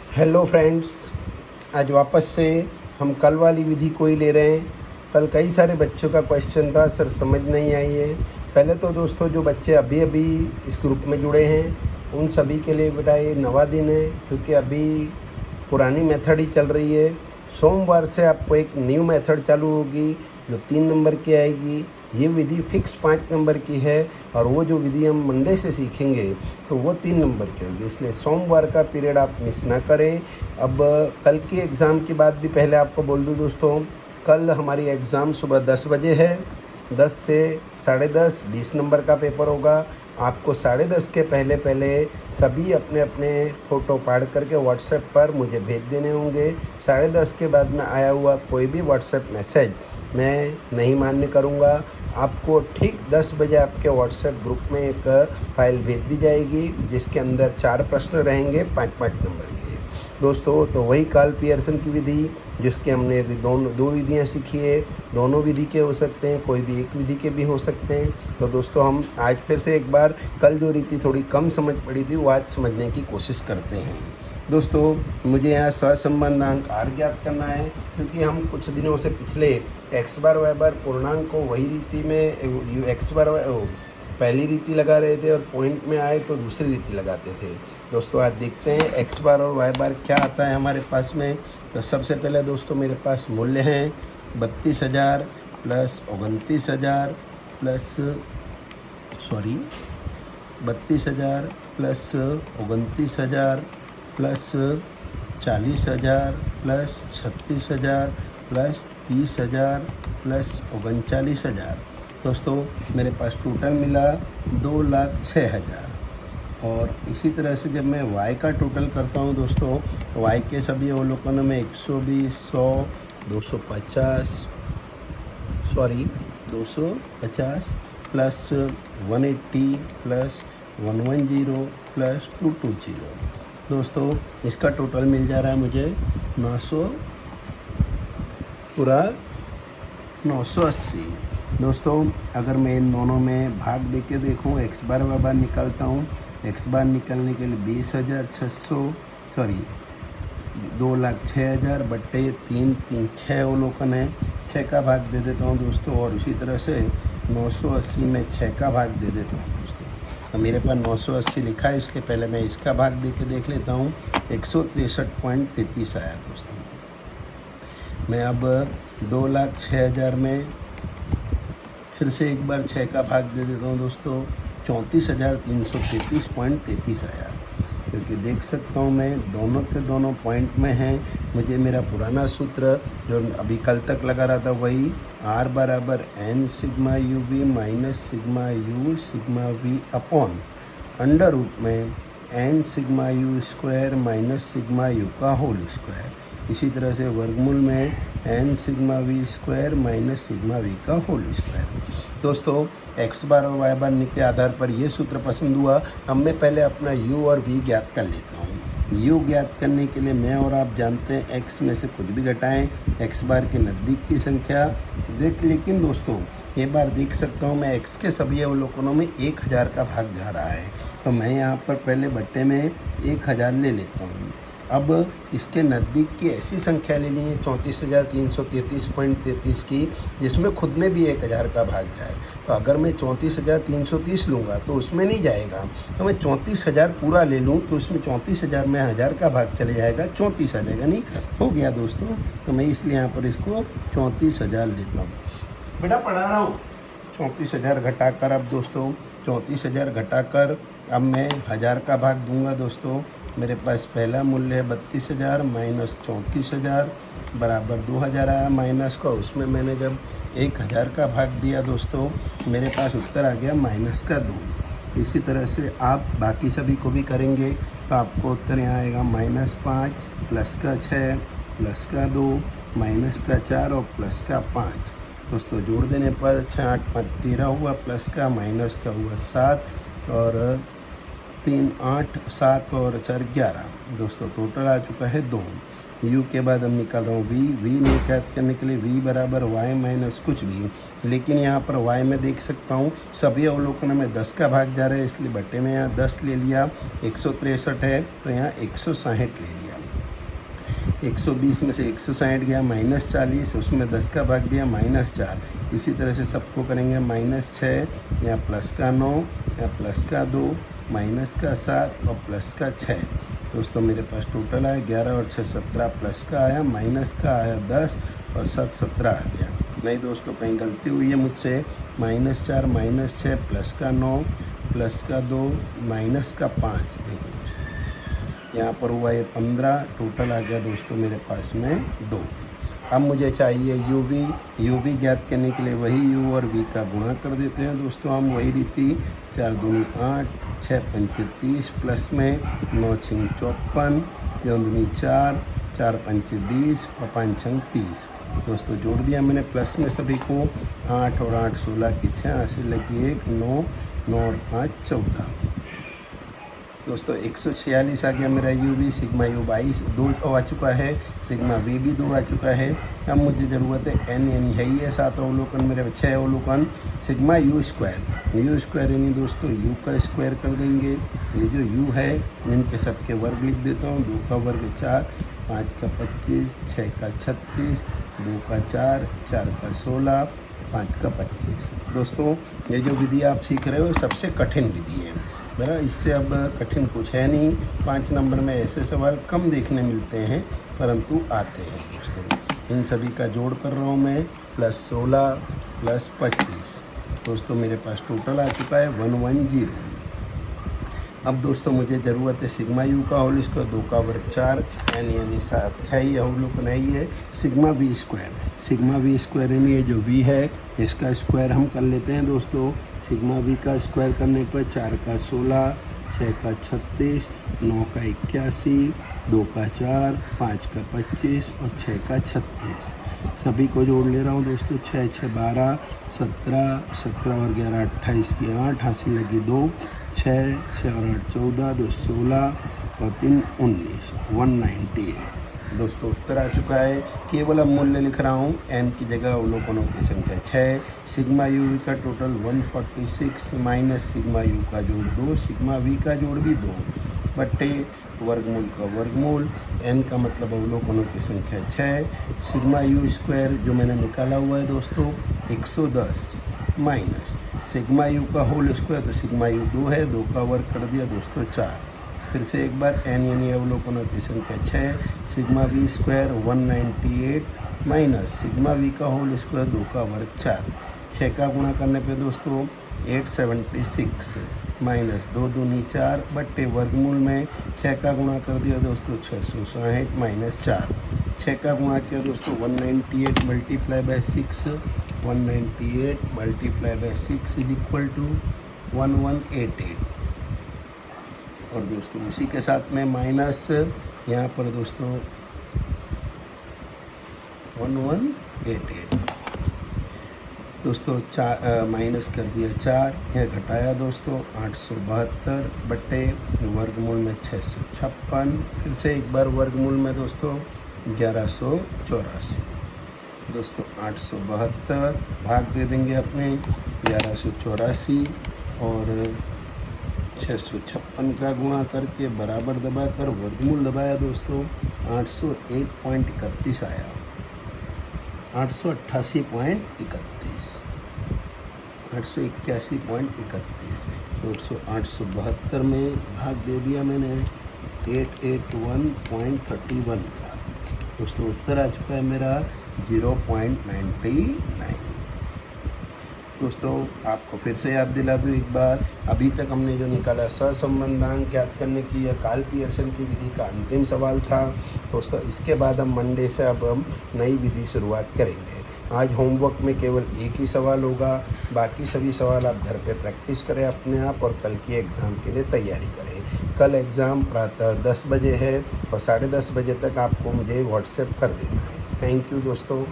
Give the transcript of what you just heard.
Hello friends, आज वापस से हम कल वाली विधि को ही ले रहे हैं। कल कई सारे बच्चों का क्वेश्चन था, सर समझ नहीं आई है। पहले तो दोस्तों जो बच्चे अभी अभी इस ग्रुप में जुड़े हैं उन सभी के लिए बेटा ये नवा दिन है, क्योंकि अभी पुरानी मेथड ही चल रही है। सोमवार से आपको एक न्यू मेथड चालू होगी जो 3 नंबर की आएगी। ये विधि फिक्स 5 नंबर की है और वो जो विधि हम मंडे से सीखेंगे तो वो 3 नंबर की होगी, इसलिए सोमवार का पीरियड आप मिस ना करें। अब कल की एग्ज़ाम की बात भी पहले आपको बोल दूं दोस्तों, कल हमारी एग्ज़ाम सुबह 10 बजे है। 10 से 10:30 20 नंबर का पेपर होगा। आपको 10:30 के पहले पहले सभी अपने अपने फ़ोटो फाड़ करके व्हाट्सएप पर मुझे भेज देने होंगे। 10:30 के बाद में आया हुआ कोई भी व्हाट्सएप मैसेज मैं नहीं मान्य करूँगा। आपको ठीक 10 बजे आपके व्हाट्सएप ग्रुप में एक फ़ाइल भेज दी जाएगी जिसके अंदर 4 प्रश्न रहेंगे 5-5 नंबर के। दोस्तों तो वही कार्ल पियर्सन की विधि जिसके हमने दो विधियाँ सीखी है, दोनों विधि के हो सकते हैं, कोई भी एक विधि के भी हो सकते हैं। तो दोस्तों हम आज फिर से एक बार कल जो रीति थोड़ी कम समझ पड़ी थी वो आज समझने की कोशिश करते हैं। दोस्तों मुझे यहाँ सहसंबंधांक आर ज्ञात करना है, क्योंकि हम कुछ दिनों से पिछले x बार y बार पूर्णांक को वही रीति में x बार पहली रीति लगा रहे थे और पॉइंट में आए तो दूसरी रीति लगाते थे। दोस्तों आज देखते हैं x बार और y बार क्या आता है हमारे पास में। तो सबसे पहले दोस्तों मेरे पास मूल्य हैं 32,000 plus 29,000 plus 32,000 plus 29,000 plus 40,000 plus 36,000 plus 30,000 plus 39,000। दोस्तों मेरे पास टोटल मिला 2,06,000। और इसी तरह से जब मैं y का टोटल करता हूँ दोस्तों, तो y के सभी अवलोकनों में 120, 100, 250 प्लस 180 प्लस 110 प्लस 220। दोस्तों इसका टोटल मिल जा रहा है मुझे 980। दोस्तों अगर मैं इन दोनों में भाग दे के देखूँ, x बार y बार निकालता हूँ। x बार निकालने के लिए 2,06,000 बट्टे 3 6 अवलोकन है, 6 का भाग दे देता हूँ दोस्तों। और इसी तरह से 980 में 6 का भाग दे देता हूँ दोस्तों। तो मेरे पास 980 लिखा है, इसके पहले मैं इसका भाग दे के देख लेता हूँ। 163.33 आया दोस्तों। मैं अब 2,06,000 में फिर से एक बार 6 का भाग दे देता हूँ दोस्तों। 34,333.33 आया, क्योंकि देख सकता हूँ मैं दोनों के दोनों पॉइंट में हैं। मुझे मेरा पुराना सूत्र जो अभी कल तक लगा रहा था वही R बराबर n sigma U V minus sigma U sigma V upon under root में n sigma U square minus sigma U का होल स्क्वायर। इसी तरह से वर्गमूल में n sigma V square minus sigma V का होल स्क्वायर। दोस्तों x बार और y बार के आधार पर ये सूत्र पसंद हुआ। अब मैं पहले अपना u और v ज्ञात कर लेता हूँ। u ज्ञात करने के लिए मैं और आप जानते हैं x में से कुछ भी घटाएं, x बार के नज़दीक की संख्या लेकिन दोस्तों ये बार देख सकता हूँ मैं x के सभी अवलोकनों में 1,000 का भाग जा रहा है। तो मैं यहाँ पर पहले बट्टे में 1,000 ले लेता हूँ। अब इसके नज़दीक की ऐसी संख्या लेनी है 34,333.33 की जिसमें खुद में भी 1,000 का भाग जाए। तो अगर मैं 34,330 लूँगा तो उसमें नहीं जाएगा, तो मैं 34,000 पूरा ले लूँ तो उसमें 34,000 में 1,000 का भाग चले जाएगा, 34 आ जाएगा। नहीं हो गया दोस्तों, तो मैं इसलिए यहाँ पर इसको 34,000 लेता हूँ। बेटा पढ़ा रहा हूँ। 34,000 घटाकर अब दोस्तों 34,000 घटाकर अब मैं 1,000 का भाग दूंगा दोस्तों। मेरे पास पहला मूल्य है 32,000 माइनस 34,000 बराबर 2,000 आया माइनस का। उसमें मैंने जब 1,000 का भाग दिया दोस्तों, मेरे पास उत्तर आ गया माइनस का 2। इसी तरह से आप बाकी सभी को भी करेंगे तो आपको उत्तर यहाँ आएगा -5 प्लस का 6 प्लस का 2 माइनस का 4 और प्लस का 5। दोस्तों जोड़ देने पर 6 8 5 13 हुआ, प्लस का माइनस का हुआ 7 और 3 8 7 और 4 11। दोस्तों टोटल आ चुका है 2। u के बाद हम निकाल रहा हूँ v निकाल करने के लिए v बराबर y माइनस कुछ भी, लेकिन यहाँ पर y में देख सकता हूँ सभी अवलोकनों में 10 का भाग जा रहा है, इसलिए बट्टे में यहाँ 10 ले लिया। 163 है तो यहाँ 160 ले लिया। 120 में से 160 गया -40, उसमें 10 का भाग दिया -4। इसी तरह से सबको करेंगे -6, यहाँ प्लस का 9, यहाँ प्लस का 2, माइनस का 7 और प्लस का 6। दोस्तों मेरे पास टोटल आया 11 और 6 17, प्लस का आया, माइनस का आया 10 और 7 17 आ गया। नहीं दोस्तों, कहीं गलती हुई है मुझसे। -4 -6 प्लस का 9 प्लस का 2 माइनस का 5। देखो दोस्तों यहाँ पर हुआ ये 15, टोटल आ गया दोस्तों मेरे पास में 2। अब मुझे चाहिए यू वी ज्ञात करने के लिए वही यू और वी का गुणा कर देते हैं दोस्तों हम, वही रीति। 4 दूनी 8, 6 पंचे 30, प्लस में 9 छिंग 54, 3 दूनी 4, 4 पंचे 20 और 5 छंग 30। दोस्तों जोड़ दिया मैंने प्लस में सभी को। 8 और 8 16 की 86 लगी 1, 9 9 और 5 14। दोस्तों 146 आ गया मेरा यू वी। सिग्मा यू 22 2 आ चुका है, सिग्मा वी भी 2 आ चुका है। अब मुझे ज़रूरत है एन, यानी है ही है 7 अवलोकन, मेरे 6 अवलोकन। सिग्मा यू स्क्वायर यानी दोस्तों यू का स्क्वायर कर देंगे। ये जो यू है इनके सबके वर्ग लिख देता हूँ। 2 का वर्ग 4, 5 का 25, 6 का 36, 2 का 4, 4 का 16, 5 का 25। दोस्तों ये जो विधि आप सीख रहे हो सबसे कठिन विधि है मेरा, इससे अब कठिन कुछ है नहीं। 5 नंबर में ऐसे सवाल कम देखने मिलते हैं परंतु आते हैं दोस्तों। इन सभी का जोड़ कर रहा हूँ मैं, +16 +25। दोस्तों मेरे पास टोटल आ चुका है 110। अब दोस्तों मुझे ज़रूरत है सिग्मा यू का होल स्क्वायर। 2 का वर्ग 4, यानी 7 6 ही अवलोकन है ही है। सिग्मा वी स्क्वायर यानी ये जो वी है इसका स्क्वायर हम कर लेते हैं दोस्तों। सिग्मा वी का स्क्वायर करने पर 4 का 16, 6 का 36, 9 का 81, 2 का 4, 5 का 25 और 6 का 36। सभी को जोड़ ले रहा हूँ दोस्तों। 6 6 12, 17 17 और 11 28 की 8, हासिल लगी 2, 6 6 और 8 14, 2 16 और 3 19, 198। दोस्तों उत्तर आ चुका है। केवल अब मूल्य लिख रहा हूँ, एन की जगह अवलोकनों की संख्या 6। सिग्मा यू वी का टोटल 146 माइनस सिग्मा यू का जोड़ 2, सिग्मा वी का जोड़ भी 2 बट्टे वर्गमूल का वर्गमूल। एन का मतलब अवलोकनों की संख्या 6। सिग्मा यू स्क्वायर जो मैंने निकाला हुआ है दोस्तों 110 माइनस सिग्मा यू का होल स्क्वायर, तो सिग्मा यू 2 है, 2 का वर्ग कर दिया दोस्तों 4। फिर से एक बार एन यानी अवलोकनों की संख्या 6। Sigma V square 198 minus sigma V का होल स्क्वायर 2 का वर्ग 4। 6 का गुणा करने पे दोस्तों 876 माइनस 2 दूनी 4 बट्टे वर्गमूल में 6 का गुणा कर दिया दोस्तों 660 माइनस 4। 6 का गुणा किया दोस्तों 198 multiply by 6, 198 multiply by 6 is equal to 1188। और दोस्तों उसी के साथ में माइनस यहाँ पर दोस्तों 1188 दोस्तों माइनस कर दिया 4, यह घटाया दोस्तों 872 बट्टे वर्गमूल में 656। फिर से एक बार वर्गमूल में दोस्तों 1184। दोस्तों 872 भाग दे देंगे अपने 1184 और 656 का गुणा करके बराबर दबाकर वर्गमूल दबाया दोस्तों 801.31 आया। 888.31, 881.31। दोस्तों 872 में भाग दे दिया मैंने 881.31 का। दोस्तों उत्तर आ चुका है मेरा 0.99। दोस्तों आपको फिर से याद दिला दूँ एक बार, अभी तक हमने जो निकाला सहसंबंधांक ज्ञात करने की या कार्ल पियर्सन की विधि का अंतिम सवाल था। दोस्तों इसके बाद हम मंडे से अब हम नई विधि शुरुआत करेंगे। आज होमवर्क में केवल एक ही सवाल होगा, बाकी सभी सवाल आप घर पे प्रैक्टिस करें अपने आप और कल की एग्ज़ाम के लिए तैयारी करें। कल एग्ज़ाम प्रातः 10 बजे है और 10:30 बजे तक आपको मुझे व्हाट्सएप कर देना है। थैंक यू दोस्तों।